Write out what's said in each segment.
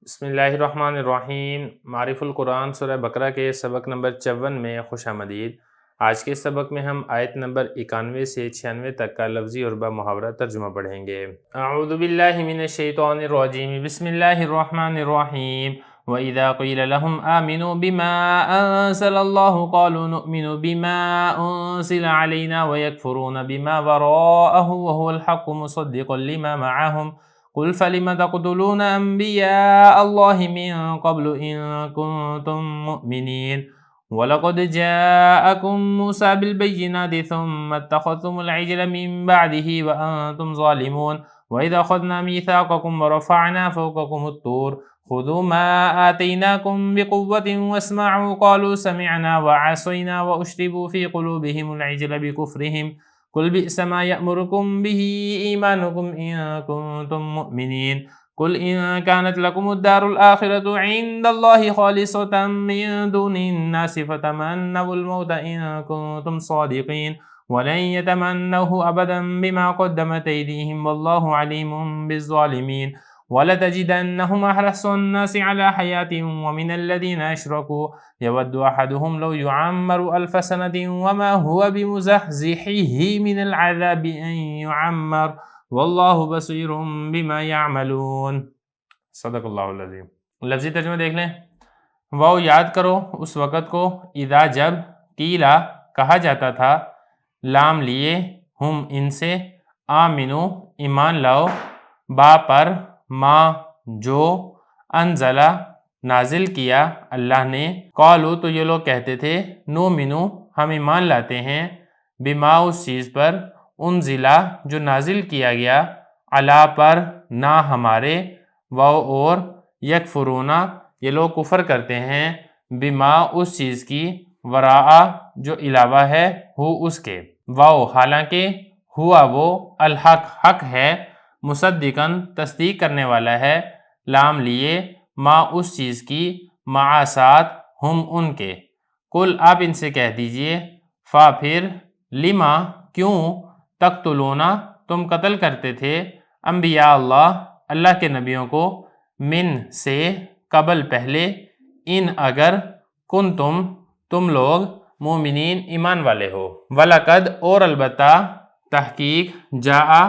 بسم اللہ الرحمن الرحیم۔ معرف القرآن سورہ بقرہ کے سبق نمبر 54 میں خوش آمدید۔ آج کے سبق میں ہم آیت نمبر 91 سے 96 تک کا لفظی اور بمحاورہ ترجمہ پڑھیں گے۔ اعوذ باللہ من الشیطان الرجیم، بسم اللہ الرحمن الرحیم۔ وَإِذَا قِيلَ لَهُمْ آمِنُوا بِمَا أَنزَلَ اللَّهُ قَالُوا نُؤْمِنُ بِمَا أُنزِلَ عَلَيْنَا وَيَكْفُرُونَ بِمَا وَرَاءَهُ وَهُوَ الْحَقُّ مُصَدِّقًا لِمَا مَعَهُمْ قل فلم تقتلون أنبياء الله من قبل إن كنتم مؤمنين ولقد جاءكم موسى بالبينات ثم اتخذتم العجل من بعده وأنتم ظالمون وإذا أخذنا ميثاقكم ورفعنا فوقكم الطور خذوا ما آتيناكم بقوة واسمعوا قالوا سمعنا وعصينا وأشربوا في قلوبهم العجل بكفرهم قل بئس ما يأمركم به إيمانكم إن كنتم مؤمنين قل إن كانت لكم الدار الآخرة عند الله خالصة من دون الناس فتمنوا الموت إن كنتم صادقين ولن يتمنوه أبدا بما قدمت أيديهم والله عليم بالظالمين ولتجدنهم أحرص الناس على حياة ومن الذين أشركوا يود أحدهم لو يعمر 1000 سنة وما هو بمزحزحه من العذاب أن يعمر واللہ بصیر بما يعملون۔ صدق اللہ العظیم۔ لفظی ترجمہ دیکھ لیں۔ وہ یاد کرو اس وقت کو اذا جب قیلا کہا جاتا تھا لام لیے ہم ان سے آمنو ایمان لاؤ با پر ما جو انزلہ نازل کیا اللہ نے قالو تو یہ لوگ کہتے تھے نؤمنو ہم ایمان لاتے ہیں بما اس چیز پر انزلہ جو نازل کیا گیا علا پر نہ ہمارے اور یکفرونا یہ لوگ کفر کرتے ہیں بما اس چیز کی وراء جو علاوہ ہے ہو اس کے حالانکہ ہوا وہ الحق حق ہے مصدقاً تصدیق کرنے والا ہے لام لیے ما اس چیز کی معاسات ہم ان کے کل آپ ان سے کہہ دیجئے فا پھر لما کیوں تقتلونا تم قتل کرتے تھے انبیاء اللہ کے نبیوں کو من سے قبل پہلے ان اگر تم لوگ مومنین ایمان والے ہو وَلَقَدْ اور البتہ تحقیق جاء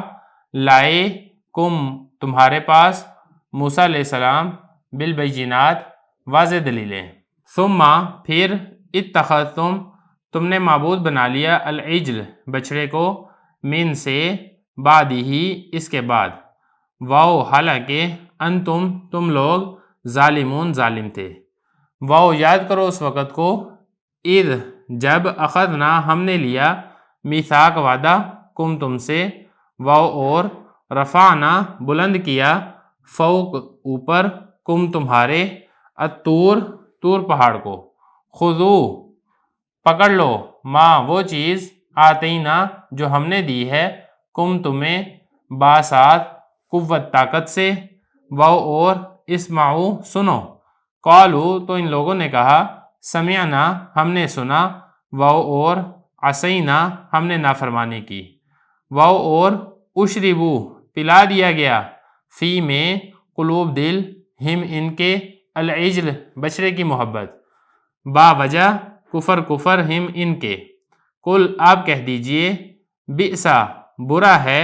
لائے کم تمہارے پاس موسیٰ علیہ السلام بالبینات واضح دلیلیں ثم پھر اتخذتم تم نے معبود بنا لیا العجل بچڑے کو من سے بعد ہی اس کے بعد حالانکہ انتم تم لوگ ظالمون ظالم تھے یاد کرو اس وقت کو اذ جب اخذنا ہم نے لیا میثاق وعدہ کم تم سے اور رفعنا بلند کیا فوق اوپر کم تمہارے طور پہاڑ کو خذو پکڑ لو ما وہ چیز آتینا جو ہم نے دی ہے کم تمہیں باسات قوت طاقت سے اور اسمعو سنو قالو تو ان لوگوں نے کہا سمعنا ہم نے سنا اور عصینا ہم نے نافرمانی کی اور اشربو پلا دیا گیا فی میں قلوب دل ہم ان کے العجل بچڑے کی محبت با وجہ کفر ہم ان کے کل آپ کہہ دیجئے بئسا برا ہے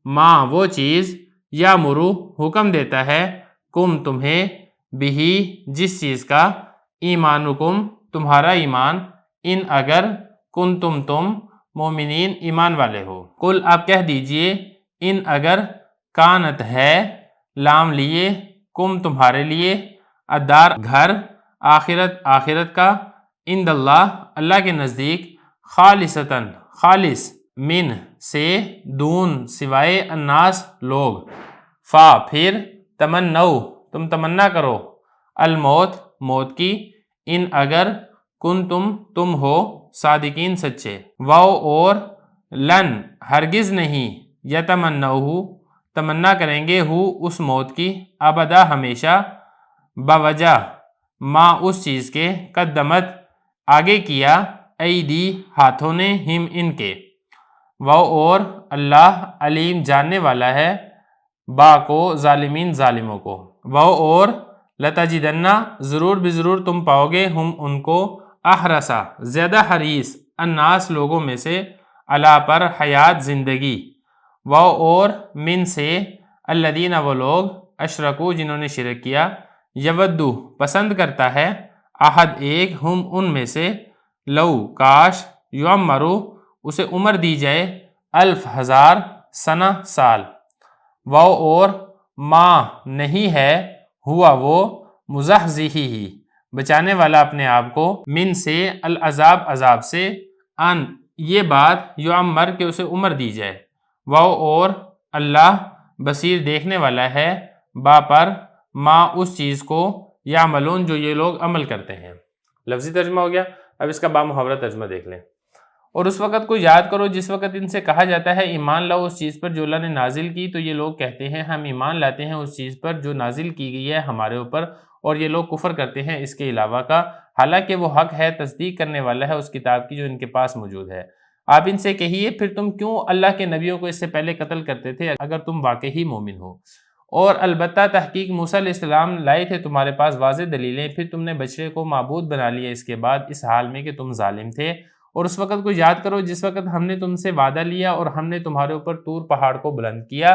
ما وہ چیز یا مرو حکم دیتا ہے کم تمہیں بھی جس چیز کا ایمانکم تمہارا ایمان ان اگر تم مومنین ایمان والے ہو کل آپ کہہ دیجئے ان اگر کانت ہے لام لیے کم تمہارے لیے ادار گھر آخرت کا عند اللہ کے نزدیک خالصتاً خالص من سے دون سوائے الناس لوگ فا پھر تمنو تم تمنا کرو الموت موت کی ان اگر تم ہو صادقین سچے اور لن ہرگز نہیں یتمنوہ تمنا کریں گے اس موت کی ابدا ہمیشہ بوجہ ما اس چیز کے قدمت آگے کیا ایدی ہاتھوں نے ہم ان کے اور اللہ علیم جاننے والا ہے با کو ظالمین ظالموں کو اور لتجدنا ضرور بضرور تم پاؤ گے ہم ان کو احرسا زیادہ حریص الناس لوگوں میں سے علا پر حیات زندگی و اور من سے الذین وہ لوگ اشرکو جنہوں نے شرک کیا یودو پسند کرتا ہے احد ایک ہم ان میں سے لو کاش یعمرو اسے عمر دی جائے 1000 سنہ سال و اور ما نہیں ہے ہوا وہ مزحزحی بچانے والا اپنے آپ کو من سے العذاب عذاب سے ان یہ بات یعمر کہ اسے عمر دی جائے و اور اللہ بصیر دیکھنے والا ہے با پر ما اس چیز کو یعملون جو یہ لوگ عمل کرتے ہیں۔ لفظی ترجمہ ہو گیا، اب اس کا با محاورہ ترجمہ دیکھ لیں۔ اور اس وقت کو یاد کرو جس وقت ان سے کہا جاتا ہے ایمان لاؤ اس چیز پر جو اللہ نے نازل کی، تو یہ لوگ کہتے ہیں ہم ایمان لاتے ہیں اس چیز پر جو نازل کی گئی ہے ہمارے اوپر، اور یہ لوگ کفر کرتے ہیں اس کے علاوہ کا، حالانکہ وہ حق ہے، تصدیق کرنے والا ہے اس کتاب کی جو ان کے پاس موجود ہے۔ آپ ان سے کہیے پھر تم کیوں اللہ کے نبیوں کو اس سے پہلے قتل کرتے تھے اگر تم واقعی مومن ہو؟ اور البتہ تحقیق موسیٰ علیہ السلام لائے تھے تمہارے پاس واضح دلیلیں، پھر تم نے بچڑے کو معبود بنا لیا اس کے بعد اس حال میں کہ تم ظالم تھے۔ اور اس وقت کو یاد کرو جس وقت ہم نے تم سے وعدہ لیا اور ہم نے تمہارے اوپر طور پہاڑ کو بلند کیا،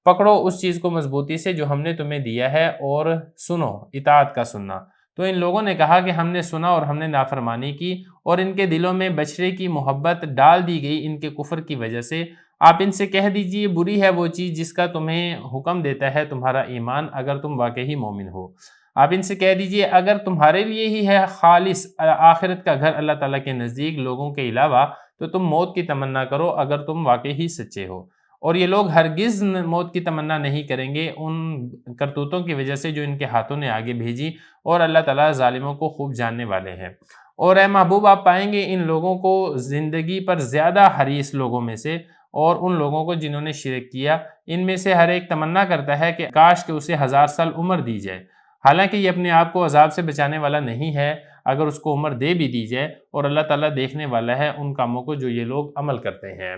پکڑو اس چیز کو مضبوطی سے جو ہم نے تمہیں دیا ہے اور سنو، اطاعت کا سننا۔ تو ان لوگوں نے کہا کہ ہم نے سنا اور ہم نے نافرمانی کی، اور ان کے دلوں میں بچڑے کی محبت ڈال دی گئی ان کے کفر کی وجہ سے۔ آپ ان سے کہہ دیجئے بری ہے وہ چیز جس کا تمہیں حکم دیتا ہے تمہارا ایمان اگر تم واقعی مومن ہو۔ آپ ان سے کہہ دیجئے اگر تمہارے لیے ہی ہے خالص آخرت کا گھر اللہ تعالیٰ کے نزدیک لوگوں کے علاوہ، تو تم موت کی تمنا کرو اگر تم واقعی سچے ہو۔ اور یہ لوگ ہرگز موت کی تمنا نہیں کریں گے ان کرتوتوں کی وجہ سے جو ان کے ہاتھوں نے آگے بھیجی، اور اللہ تعالیٰ ظالموں کو خوب جاننے والے ہیں۔ اور اے محبوب آپ پائیں گے ان لوگوں کو زندگی پر زیادہ حریص لوگوں میں سے، اور ان لوگوں کو جنہوں نے شرک کیا، ان میں سے ہر ایک تمنا کرتا ہے کہ کاش کہ اسے 1000 سال عمر دی جائے، حالانکہ یہ اپنے آپ کو عذاب سے بچانے والا نہیں ہے اگر اس کو عمر دے بھی دی جائے، اور اللہ تعالیٰ دیکھنے والا ہے ان کاموں کو جو یہ لوگ عمل کرتے ہیں۔